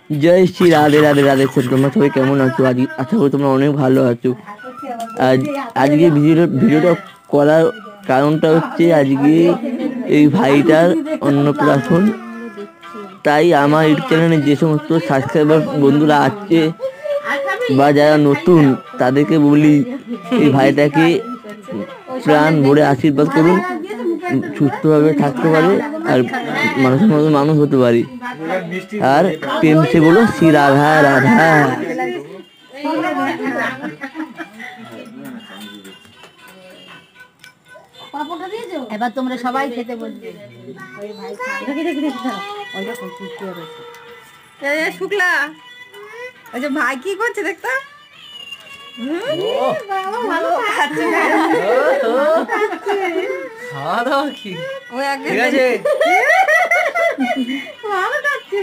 জয় Shri Radhe Radhe Radhe sir, তোমরা সবাই কেমন আছো? আজ আশা করি তোমরা অনেক ভালো আছো। আজ আজকে ভিডিওটা করার কারণটা হচ্ছে আজকে এই ভাইটার অন্নপ্রাশন। তাই আমার ইউটিউব চ্যানেলে যে সমস্ত সাবস্ক্রাইবার বন্ধুরা আছে বা যারা নতুন, তাদেরকে বলি এই ভাইটাকে প্রাণ ভরে আশীর্বাদ করুন, সুস্থভাবে থাকতে পারে আর মানুষের মতো মানুষ হতে পারে। আর প্রেম সে বলো শ্রী রাধা রাধা। এবার তোমরা সবাই খেতে বলবে। শুক্লা ওই যে ভাই কি করছে দেখতো। খাওয়া দাওয়া কি ও ঠিক আছে। ভালো খাচ্ছে।